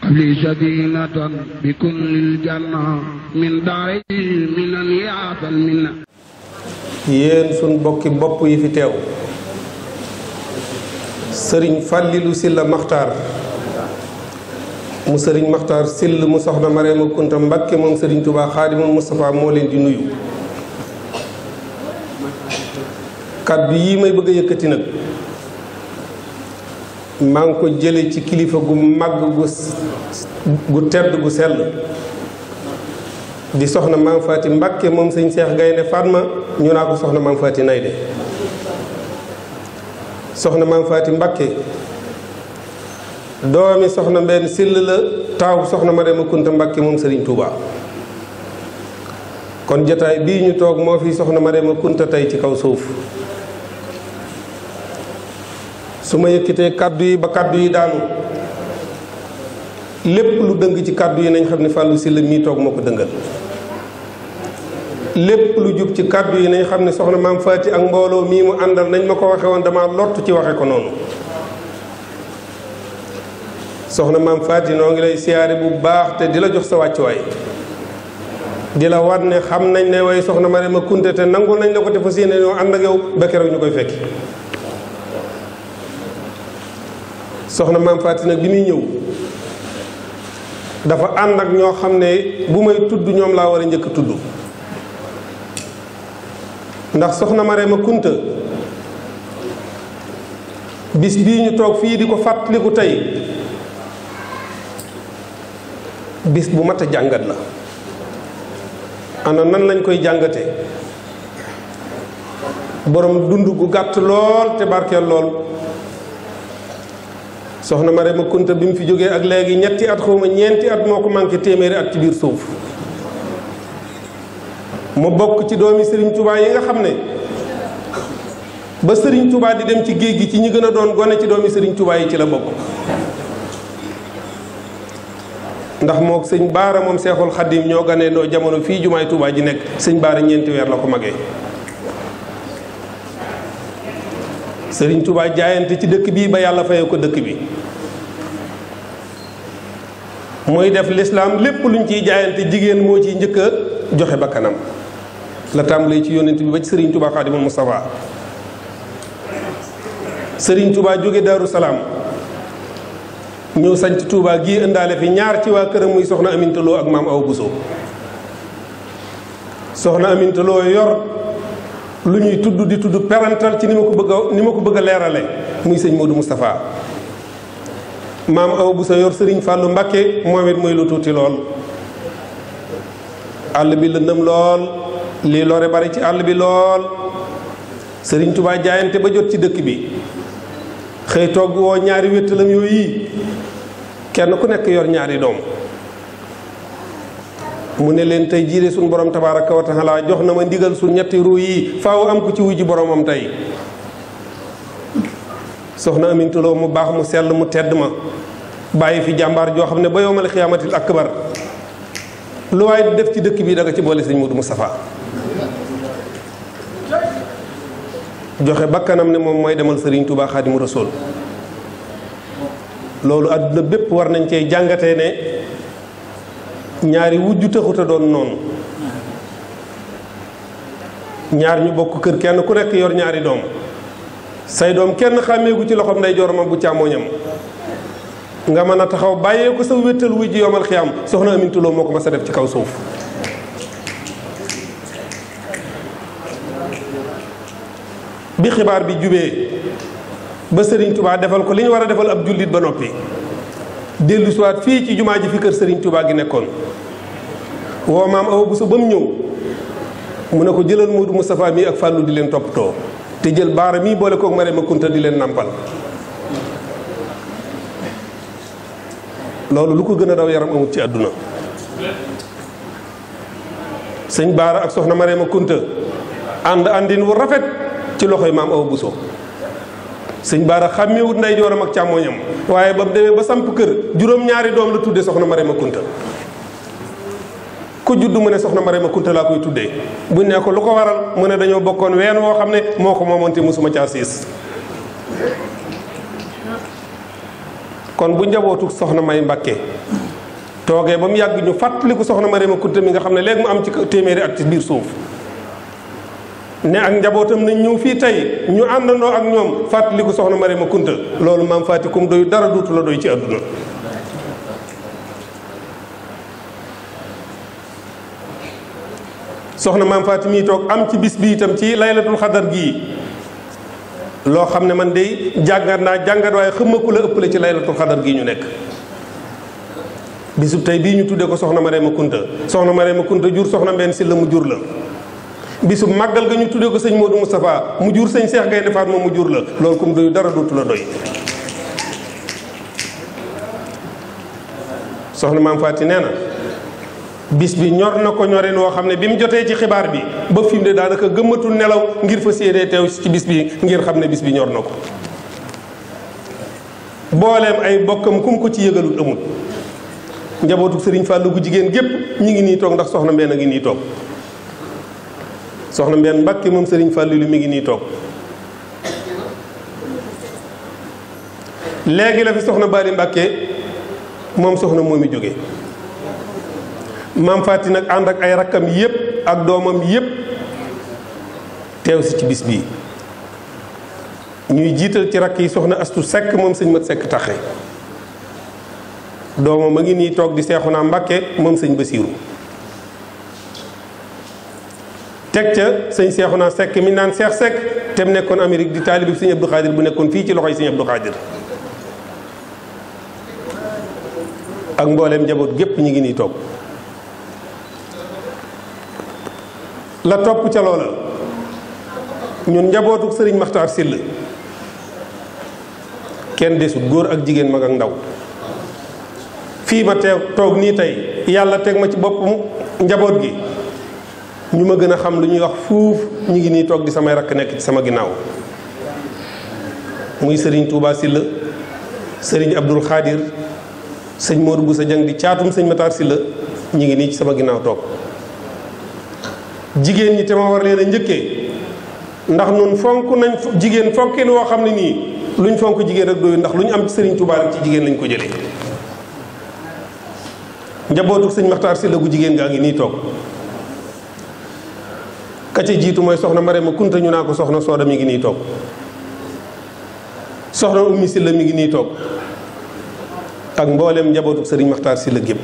li sadinatan bi kullil janna min daari minan yaatal minna. yéen sun bokki bopp yi fi teew sëriñ Fàllilu Silla Maxtaar mu sëriñ Maxtaar Sill mu soxna Mareema Kunta Mbakke moom sëriñ Tuubaa Xaadimul Mustafaa moo leen di nuyu. kàddu yii may bëgg a yëkkati nag maa ngi ko jële ci kilifa gu màgg gu tedd gu sell di soxna Maam Faati Mbakke moom sëñ Seex Gaynde Fatma ñu naa ko soxna Maam Faati Nayde. soxna Maam Faati Mbakke doomi soxna Mbenn Sill la taaw soxna Mareema Kunta Mbakke moom sëriñ Tuubaa. kon jataay bii ñu toog moo fi soxna Mareema Kunta tey ci kaw suuf. su ma yëkkitee kàddu yi ba kàddu yi daanu lépp lu dëng ci kàddu yi nañ xam ne Fàllu Silla mii toog moo ko dëngal. lépp lu jub ci kàddu yi nañ xam ne soxna Maam Faati ak mbooloo mii mu àndal nañ ma ko waxe woon dama lott ci waxe ko noonu. soxna Maam Faati noo ngi lay siyaare bu baax te di la jox sa wàccuwaay di la war ne xam nañ ne way soxna Mareema Kunta te nangul nañ la ko te fas yéene ñoo ànd ak yow ba keroog ñu koy fekki. soxna Maam Faati nag bi muy ñëw dafa ànd ak ñoo xam ne bu may tudd ñoom laa war a njëkk tudd ndax soxna Mareema Kunta bis bii ñu toog fii di ko fàttaliku tey bis bu mat a jàngat la. ana nan lañ koy jàngate borom dund gu gàtt lool te barkeel lool. soxna Mareema Kunta bi mu fi jógee ak léegi ñetti at xawma ñeenti at moo ko manqué téeméeri at ci biir suuf mu bokk ci doomi Serigne Touba yi nga xam ne ba Serigne Touba di dem ci géej gi ci ñi gën a doon gone ci doomi Serigne Touba yi ci la bokk. ndax moo sëñ Baara moom Seexul Xaddim ñoo ganee doo jamono fii jumaay Touba ji nekk sëñ Baara ñeenti weer la ko magee. Sëriñ Touba jaayante ci dëkk bii ba yàlla fayee ko dëkk bi mooy def lislaam lépp luñ ciy jaayante jigéen moo ciy njëkk a joxe ba kanam la tàmbalee ci yónnent bi ba ci Sëriñ Touba Xaadimul Mustafaa. Sëriñ Touba jóge Daaru Salaam ñëw sanc Touba gii indaale fi ñaar ci waa këram muy soxna Aminta Lo ak maam Awa Buso. soxna Aminta Lo yor lu ñuy tudd di tudd perantal ci ni ma ko bëgg a leerale muy sëñ Modou Moustapha. maam Awa Buso yor sëriñ Fàllu Mbakke moom it mooy lu tuuti lool. àll bi lëndëm lool lii lore bari ci àll bi lool sëriñ Touba jaayante ba jot ci dëkk bi xëy togg woo ñaari wéttalam yooyu kenn ku nekk yor ñaari doom mu ne leen tey jiire suñ borom tabaaraka wa taala jox na ma ndigal suñ ñetti ruu yi faaw am ko ci wujji boromam tey. soxna Aminta Lo mu baax mu sell mu tedd ma bàyyi fi jàmbaar joo xam ne ba yowmal xiyaamatil akbar lu waaye di def ci dëkk bi da nga ci boole sëñ Modou Moustapha. joxe bakkanam ne moom mooy demal Sëriñ Tuubaa Xaadimu Rasuul. loolu àdduna bépp war nañ cee jàngatee ne ñaari wujju taxut a doon noonu. ñaar ñu bokk kër kenn ku nekk yor ñaari doom say doom kenn xàmmeegu ci loxoom nday joorama bu càmmooñam nga mën a taxaw bàyyee ko sa wéttal wuy ji yomal xiyam soxna Aminta Lo moo ko mas a def ci kaw suuf. bi xibaar bi jubee ba Serigne Touba defal ko li ñu war a defal ab jullit ba noppi dellu siwaat fii ci jumaa ji fi kër Serigne Touba gi nekkoon woo maam Awa Buso ba mu ñëw mu ne ko jëlal Modou Moustapha mii ak Fàllu di leen toppatoo te jël Baara mii boole koog Mareema Kunta di leen nàmpal. loolu lu ko gën a daw yaram amut ci àdduna. sëñ Baara ak soxna Mareema Kunta àndin wu rafet ci loxoy maam Awa Buso. sëñ Baara xàmmeewut nday jooram ak càmmooñam waaye ba mu demee ba samp kër juróom-ñaari doom la tuddee soxna Mareema Kunta. ku judd mu ne soxna Mareema Kunta laa koy tuddee buñ ne ko lu ko waral mu ne dañoo bokkoon ween woo xam ne moo ko moomoon te musuma caa siis. kon bu njabootu soxna May Mbàkke toogee ba mu yàgg ñu fàttaliku soxna Mariama Kunta mi nga xam ne léegi mu am ci téeméeri at ci biir suuf ne ak njabootam nañ ñëw fii tey ñu àndandoo ak ñoom fàttaliku soxna Mariama Kunta loolu maam Faati kum doy dara duutu la doy ci àdduna. soxna maam Faati mii toog am ci bis bi itam ci laylatul xadar gii loo xam ne man de jàngat naa jàngat waaye xëmmaku la ëppale ci laylatul xadar gii ñu nekk. bisub tey bii ñu tuddee ko soxna Mariama Kunta soxna Mariama Kunta jur soxna Mbène Sylla mu jur la. bisub màggal ga ñu tuddee ko sëñ Modou Moustapha mu jur sëñ Cheikh Gaynde Fatma mu jur la loolu kum doy dara dootu la doy. soxna maam Faati nee na bis bi ñor na ko ñorin woo xam ne bi mu jotee ci xibaar bi ba fi mu ne daanaka gëmmatul nelaw ngir fa séenee teew ci bis bi ngir xam ne bis bi ñor na ko. booleem ay bokkam kum ko ci yëgalul amul. njabootu Serigne Fallou gu jigéen gépp ñi ngi nii toog ndax soxna Mbène a ngi nii toog. soxna Mbène Mbàkke moom Serigne Fallou li mi ngi nii toog. léegi la fi soxna Bali Mbàkke moom soxna moomi jóge maam Faati nag ànd ak ay rakkam yépp ak doomam yépp teew si ci bis bii ñuy jiital ci rakk yi soxna Astu Sekk moom sëñ Mat Sekk Taxe doomam a ngi nii toog di Seexuna Mbàkke moom sëñ Basiiru teg ca sëñ Seexuna Sekk mi naan Seex Sekk te mu nekkoon Amérique di taalibi sëñ Abdou Xaadir bu nekkoon fii ci loxoy sëñ Abdou Xaadir ak mbooleem njaboot gépp ñi ngi nii toog. la topp ca loola ñun njabootu sëriñ Maxtaar Sylla kenn desut góor ak jigéen mag ak ndaw fii ma teew toog nii tey yàlla teg ma ci boppam njaboot gi ñu ma gën a xam lu ñuy wax fuuf ñi ngi nii toog di samay rakk nekk ci sama ginnaaw muy sëriñ Touba Sylla sëriñ Abdul Xaadir sëñ Modou Boussa Dieng di caatum sëñ Maxtaar Sylla ñi ngi nii ci sama ginnaaw toog jigéen ñi te ma war leen a njëkkee ndax nun fonk nañ jigéen fonkin woo xam ne nii luñ fonk jigéen rek doyu ndax lu ñu am ci sëriñ Touba rek ci jigéen lañ ko jëlee njabootu sëñ Maxtaar Sylla gu jigéen gaa ngi nii toog ka ca jiitu mooy soxna Mariama Kunta ñu naa ko soxna Sooda mi ngi nii toog soxna Ummi Sylla mi ngi nii toog ak mboolem njabootu sëriñ Maxtaar Sylla gépp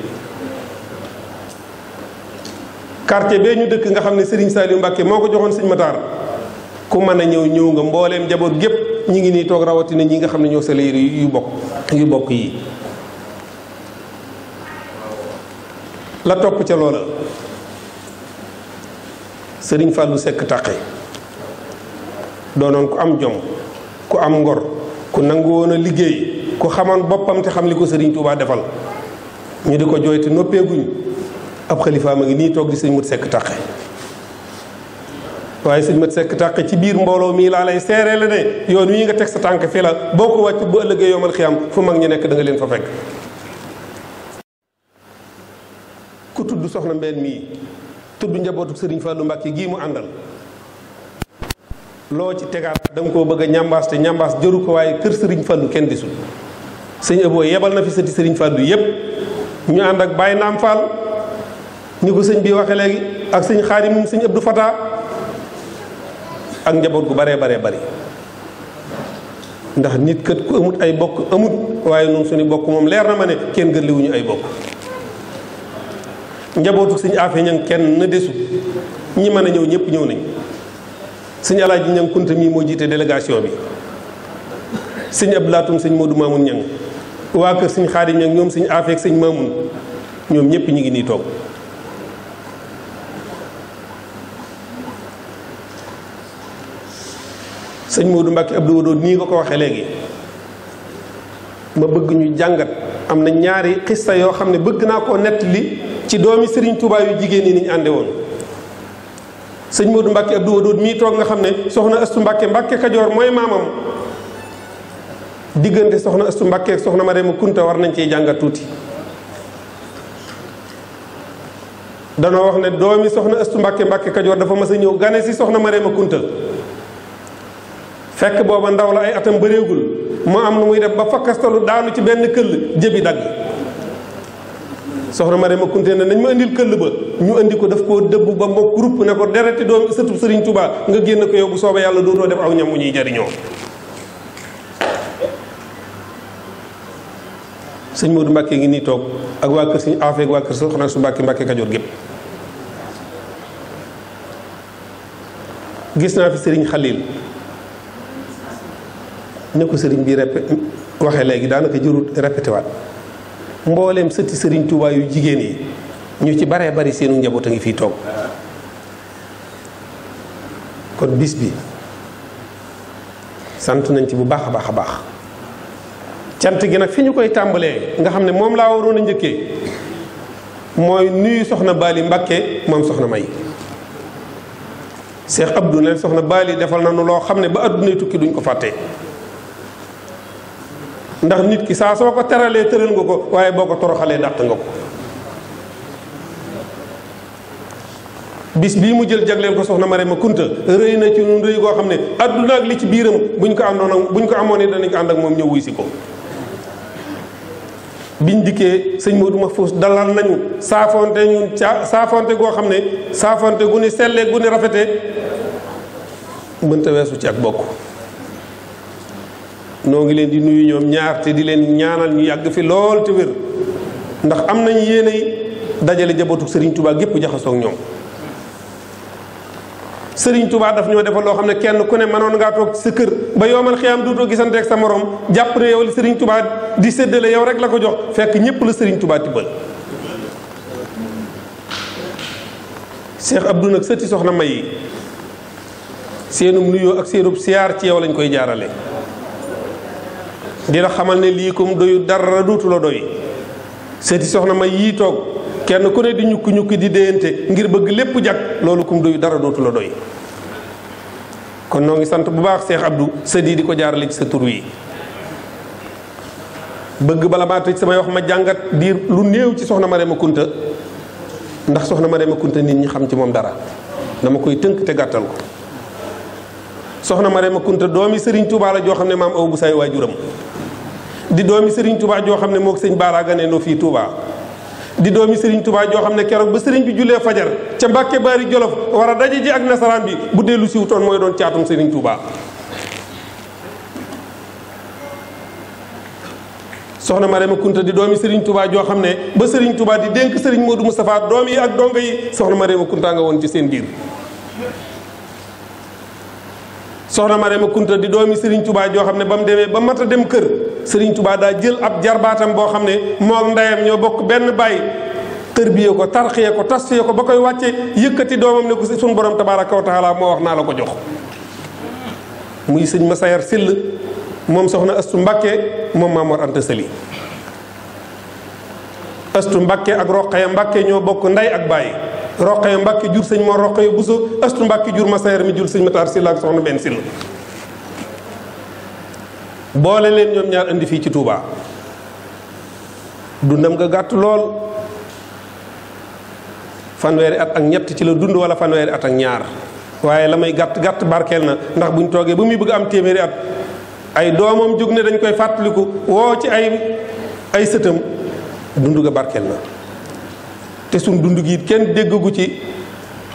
quartier bee ñu dëkk nga xam ne Serigne Saliou Mbacke moo ko joxoon sëñ Matar ku mën a ñëw nga mbooleem njaboot gépp ñi ngi nii toog rawatina ñi nga xam ne ñoo sale yu bokk yi la topp ca loola Serigne Fallou Seck Taqe doonoon ku am jom ku am ngor ku nangu woon a liggéey ku xamoon boppam te xam li ko Serigne Touba defal ñu di ko jooy te noppeeguñ ab xalifa ma ngi nii toog di sëñ Mat Sekk Taqe waaye sëñ Mat Sekk Taqe ci biir mbooloo mii laa lay seeree la ne yoon wi nga teg sa tànk fii la boo ko wàcc bu ëllëgee yomal xiyam fu mag ñi nekk da nga leen fa fekk. ku tudd soxna Mbène mii tudd njabootu Serigne Fallou Mbacke gii mu àndal loo ci tegaat da nga koo bëgg a ñambaas te ñambaas jëru ko waaye kër Serigne Fallou kenn disul sëñ Abo yebal na fi sëti Serigne Fallou yépp ñu ànd ak Baye Naam Fall ni ko sëñ bi waxe léegi ak sëñ Xaadim moom sëñ Abdou Fata ak njaboot gu baree bari ndax nit kat ku amut ay bokk amut waaye noonu suñu bokk moom leer na ma ne kenn gën liwuñu ay bokk njabootu sëñ Afe ñang kenn na desu ñi mën a ñëw ñëpp ñëw nañ sëñ Alaaji ñang Kunta mii moo jiite délégation bi sëñ Abdou Laatoum sëñ Modou Mamoun ñang waa kër sëñ Xaadim ñang ñoom sëñ Afe ak sëñ Mamoun ñoom ñëpp ñi ngi nii toog sëñ Modou Mbacke Abdou Wadood nii nga ko waxee léegi ma bëgg ñu jàngat am na ñaari xista yoo xam ne bëgg naa koo nettali ci doomi Serigne Touba yu jigéen ñi ni ñu ànde woon sëñ Modou Mbacke Abdou Wadood mii toog nga xam ne soxna Astu Mbacke Mbacke Kajoor mooy maamam diggante soxna Astu Mbacke ak soxna Mariama Kunta war nañ cee jàngat tuuti danoo wax ne doomi soxna Astu Mbacke Mbacke Kajoor dafa mas a ñëw gane si soxna Mariama Kunta fekk booba ndaw la ay atam bëreegul mu am nu muy def ba fakkastalu daanu ci benn këll jëbi dagg. soxna Marema Kunte ne nañ ma indil këll ba ñu indi ko daf koo dëbb ba mbokk rupp ne ko dereti doom sëtub Sëriñ Tuubaa nga génn ko yow bu soobee yàlla dootoo def aw ñam wu ñuy jariñoo. sëñ Modou Mbacke ngi nii toog ak waa kër sëñ Afeek waa kër soxna su Mbacke Kajoor gépp gis naa fi sëriñ Xalil ne ko sëriñ bi waxee léegi daanaka jërut répété waat mbooleem sëti sëriñ Touba yu jigéen yi ñu ci baree bari seenu njaboot a ngi fii toog kon bis bi sant nañ ci bu baax a baax a baax cant gi nag fi ñu koy tàmbalee nga xam ne moom laa waroon a njëkkee mooy nuyu soxna Bali Mbakke moom soxna May Cheikh Abdou ne soxna Bali defal na nu loo xam ne ba addunay tukki duñ ko fàtte ndax nit ki saa soo ko teralee tëral nga ko waaye boo ko toroxalee dàq nga ko. bis bii mu jël jagleel ko soxna Marema Kunta rëy na ci ñun rëy goo xam ne adduna ak li ci biiram buñ ko amoon it danañ ko ànd ak moom ñëw wuy si ko. biñ dikkee sëñ Modou Mahfous dalal nañu saafonte goo xam ne saafonte gu ni sellee gu ni rafete mënta weesu ci ak bokk. noo ngi leen di nuyu ñoom ñaar te di leen ñaanal ñu yàgg fi lool te wér ndax am nañ yéenay dajale jabootu Serigne Touba gépp jaxasoo ak ñoom. Serigne Touba daf ñoo defal loo xam ne kenn ku ne mënoon ngaa toog sa kër ba yoomal xiyaam duutoo gisante ak sa morom jàpp ne yow li Serigne Touba di séddale yow rek la ko jox fekk ñëpp la Serigne Touba tibbal. Cheikh Abdou nag sëti soxna May yi seenum nuyoo ak seenub siyaar ci yow lañ koy jaarale. di la xamal ne lii comme doyu dara duutu la doy seeti soxna May yii toog kenn ku ne di ñukki di déyante ngir bëgg lépp jag loolu comme doyu dara dootu la doy. kon noo ngi sant bu baax Cheikh Abdou sët yi di ko jaarale ci sa tur wi. bëgg bala maa tëj samay wax ma jàngat diir lu néew ci soxna Marema Kunta ndax soxna Marema Kunta nit ñi xam ci moom dara dama koy tënk te gàttal ko. soxna Marema Kunta doomi Serigne Touba la joo xam ne maam aw bu say waajuram di doomi Serigne Touba joo xam ne moog sëñ Baara gane noo fii Touba di doomi Serigne Touba joo xam ne keroog ba Serigne bi jullee fajar ca Mbàkke Baari Jolof war a daje ji ak nasaraan bi bu dellu siwutoon mooy doon caatum Serigne Touba. soxna Marema Kunta di doomi Serigne Touba joo xam ne ba Serigne Touba di dénk Serigne Modou Moustapha doom yi ak donga yi soxna Marema Kunta nga woon ci seen biir. soxna Marema Kunta di doomi Serigne Touba joo xam ne ba mu demee ba mat a dem kër Serigne Touba daa jël ab jarbaatam boo xam ne moom ndeyam ñoo bokk benn baay tërbiyee ko tarxiyee ko tasfiyee ko ba koy wàcce yëkkati doomam ne ko suñu borom tabaaraka wa taala moo wax naa la ko jox. muy sëñ Massayer Sill moom soxna Astu Mbàkke moom Maamoor Anta Sali. Astu Mbàkke ak Roqaya Mbàkke ñoo bokk ndey ak baay. Roqaya Mbàkke jur sëñ Mor Roqaya Buso Astu Mbàkke jur Massayer mi jur sëñ Matar Sylla ak soxna benn Sylla boole leen ñoom ñaar indi fii ci Touba dundam nga gàtt lool fanweeri at ak ñett ci la dund wala fanweeri at ak ñaar waaye la may gàtt gàtt barkeel na ndax buñ toogee ba muy bëgg am téeméeri at ay doomam jóg ne dañ koy fàttaliku woo ci ay sëtam dund ga barkeel na te suñ dund gi kenn déggagu ci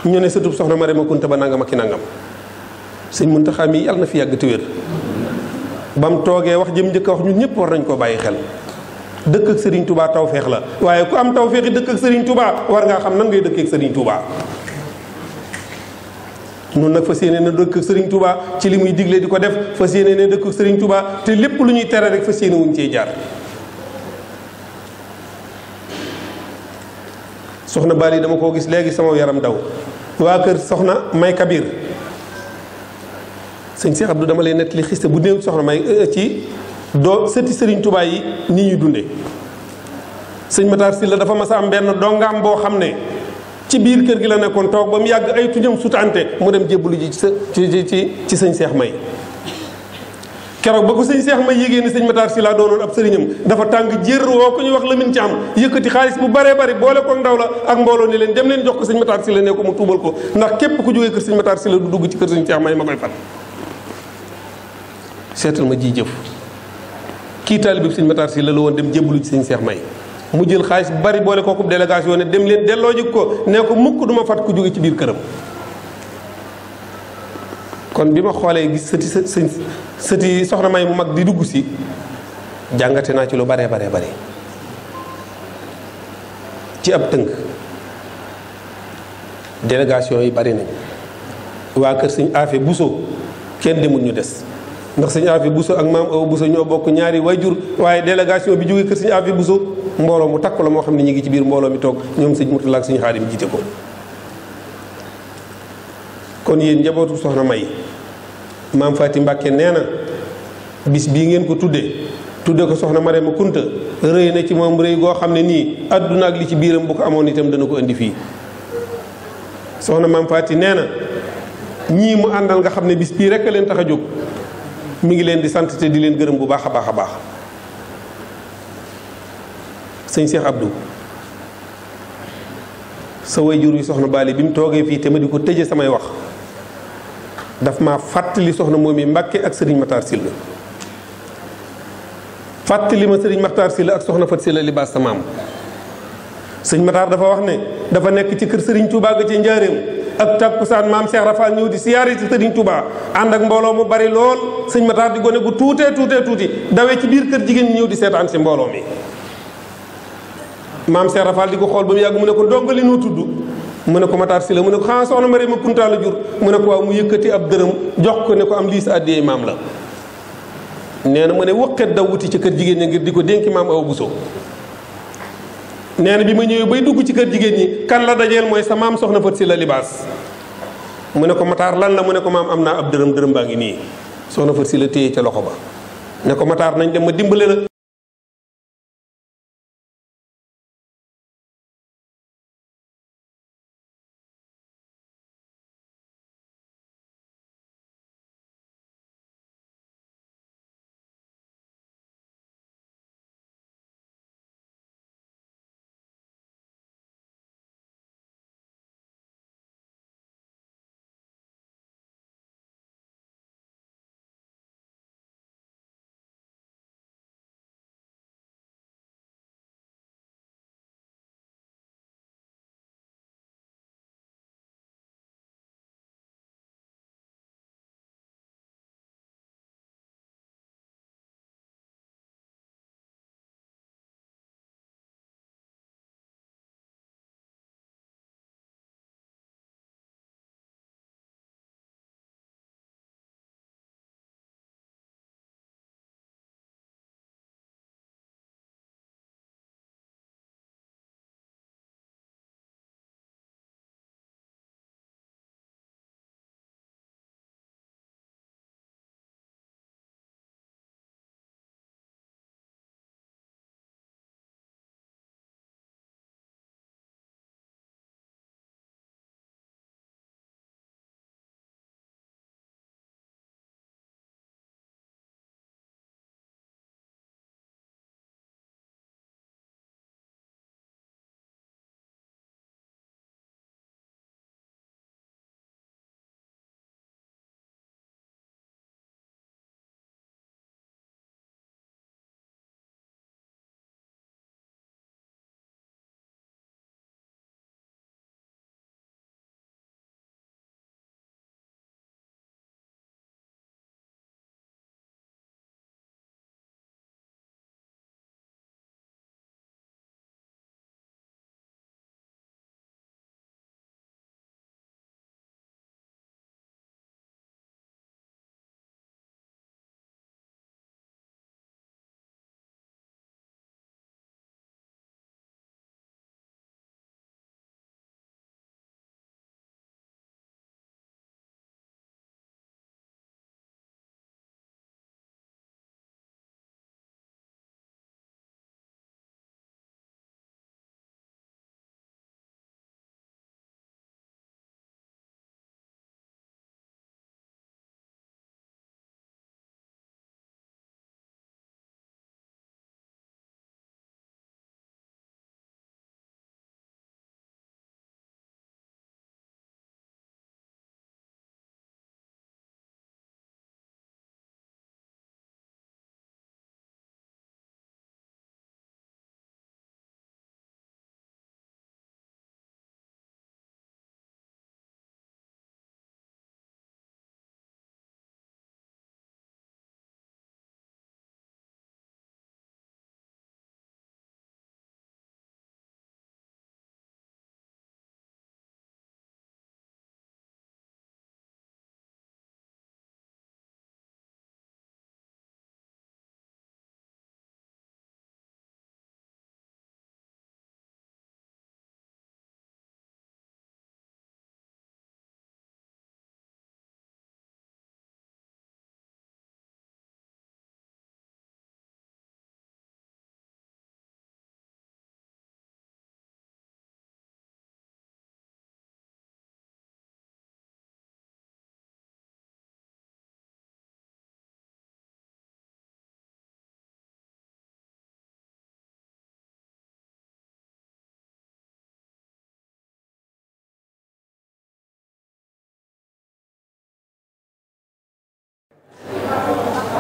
ñu ne sëtub soxna Marema Kunta ba nangam ak ki nangam sëñ Muntaxa mi yàlla na fi yàgg te wér ba mu toogee wax jëm njëkk a wax ñun ñëpp war nañ koo bàyyi xel dëkk ak Serigne Touba tawféex la waaye ku am tawféex yi dëkk ak Serigne Touba war ngaa xam nan ngay dëkkee ak Serigne Touba. nun nag fas yéene na dëkk ak Serigne Touba ci li muy digle di ko def fas yéene ne dëkk ak Serigne Touba te lépp lu ñuy tere rek fas yéene wuñ cee jaar. soxna Bali dama koo gis léegi sama yaram daw waa kër soxna May Kabir sëñ Cheikh Abdou dama lay nettali xiste bu néew soxna May ci doo sëti Serigne Touba yi nii ñuy dunde sëñ Matar Sylla dafa mas a am benn dongaam boo xam ne ci biir kër gi la nekkoon toog ba mu yàgg ay tuñam sutante mu dem jébbalu ji ci sëñ Cheikh May keroog ba ko sëñ Cheikh May yégée ni sëñ Matar Sylla doonoon ab sëriñam dafa tàng jër woo ko ñu wax Lamine Thiam yëkkati xaalis bu baree bari boole ko ndaw la ak mbooloo ni leen dem leen jox ko sëñ Matar Sylla ne ko mu tuubal ko ndax képp ku jógee kër sëñ Matar Sylla du dugg ci kër sëñ Cheikh May ma koy fal seetal ma ji jëf kii taalibe bi sëñ Matar Sylla la woon dem jébbalu ci sëñ Seex May mu jël xaalis bu bari boole kooku délégation ne dem leen delloo ji ko ne ko mukk duma fat ku jóge ci biir këram. kon bi ma xoolee gis sëti soxna May mu mag di dugg si jàngate naa ci lu baree baree bari ci ab tënk. délégation yi bari nañ waa kër sëñ Afe Bousso kenn demul ñu des ndax sëñ Afe Bousso ak maam Awa Bousso ñoo bokk ñaari wayjur waaye délégation bi jógee kër sëñ Afe Bousso mbooloo mu takk la moo xam ne ñu ngi ci biir mbooloo mi toog ñoom sëñ Murtala ak sëñ Xaadim jiite ko. kon yéen njabootu soxna May maam Faati Mbàkke nee na bis bii ngeen ko tudde ko soxna Marema Kunta rëy na ci moom rëy goo xam ne nii àdduna ak li ci biiram bu ko amoon itam dana ko indi fii. soxna maam Faati nee na ñii mu àndal nga xam ne bis bii rek a leen tax a jóg mi ngi leen di sant te di leen gërëm bu baax a baax a baax. sëñ Cheikh Abdou sa wayjur wi soxna Bali bi mu toogee fii te ma di ko tëje samay wax daf ma fàttali soxna moom yi Mbàkke ak sëriñ Matar Sylla fàttali ma sëriñ Matar Sylla ak soxna Fat Sylla libaas sa maam. sëñ Matar dafa wax ne dafa nekk ci kër Serigne Touba ga ca Njaaréem ak takkusaan maam Cheikh Rafal ñëw di siyaare ci Serigne Touba ànd ak mbooloo mu bari lool sëñ Matar di gone gu tuutee tuuti dawee ci biir kër jigéen ñi ñëw di seetaan si mbooloo mi. maam Cheikh Rafal di ko xool ba mu yàgg mu ne ko ndongo li noo tudd mu ne ko Matar Sylla mu ne ko xanaa soxna Marema Kunta la jur mu ne ko waaw mu yëkkati ab dërëm jox ko ne ko am lii sa àddiyee maam la. nee na mu ne wëqet daw wuti ci kër jigéen ñi ngir di ko dénki maam Awa Bousso. nee na bi ma ñëwee bay dugg ci kër jigéen ñi kan la dajeel mooy sa maam soxna Fat Sylla libaas mu ne ko Matar lan la mu ne ko maam am naa ab dërëm baa ngi nii soxna Fat Sylla téye ca loxo ba ne ko Matar nañ dem ma dimbale la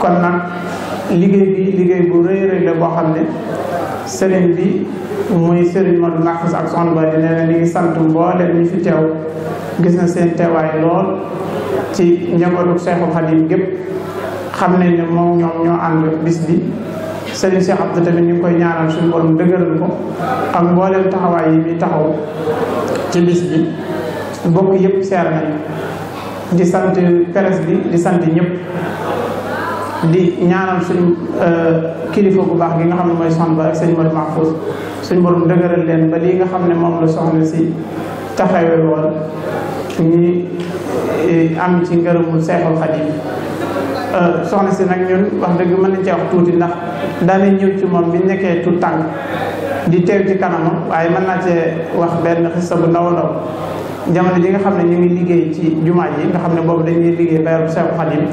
kon nag liggéey bi liggéey bu rëy rëy la boo xam ne sëriñ bi muy sëriñ Modou Mahfous ak soxna Ba di nee na li ngi sant mboolem ñi fi teew gis na seen teewaay lool ci njabootu Cheikhul Khadim gépp xam nañ ne moom ñoom ñoo ànd bis bi sëriñ Cheikh Abdou tamit ñu ngi koy ñaanal suñu borom dëgëral ko ak mboolem taxawaay yi muy taxaw ci bis bi bokk yëpp seer nañ di sant presse bi di sant ñëpp di ñaanal suñu kilifa bu baax gi nga xam ne mooy soxna Ba ak sëñ Modou Mahfous suñu borom dëgëral leen ba lii nga xam ne moom la soxna si taxawee woon ñi am ci ngërëmul Seexul Xadiim soxna si nag ñun wax dëgg mën nañ ci wax tuuti ndax daanañ ñëw ci moom biñ nekkee tout tànk di teew ci kanamam waaye mën naa cee wax benn xissa bu ndaw ndaw jamono ji nga xam ne ñu ngi liggéey ci jumaa ji nga xam ne boobu dañuy liggéey bayru Seexul Xadiim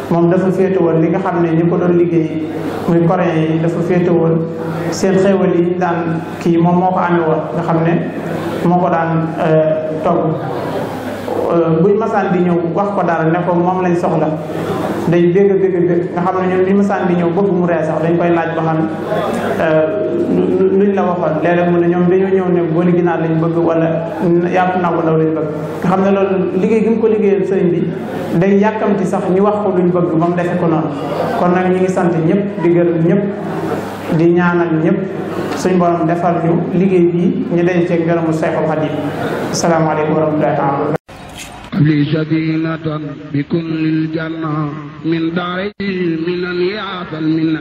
moom dafa féete woon li nga xam ne ñu ko doon liggéey muy coréen yi dafa féete woon seen xéewal yi ñu daan kii moom moo ko amee woon nga xam ne moo ko daan togg buñ masaan di ñëw wax ko dara ne ko moom lañ soxla day bégg nga xam ne ñun buñ masaan di ñëw bëgg mu ree sax dañ koy laaj ba xam luñ la waxoon léeg-léeg mu ne ñoom dañoo ñëw ne booli ginaar lañ bëgg wala yàpp naa ko daw lañ bëgg nga xam ne loolu liggéey gi mu ko liggéeyal sëriñ bi day yàkkamti sax ñu wax ko luñ bëgg ba mu defe ko noonu kon nag ñu ngi sant ñëpp di gërëm ñëpp di ñaanal ñëpp suñ borom defal ñu liggéey bii ñu dañ cee ngërëmu Seexul Xadiim asalaamaaleykum wa rahmatullahi taala li sadinatan bi kun lil janna min daari minan yaatal minna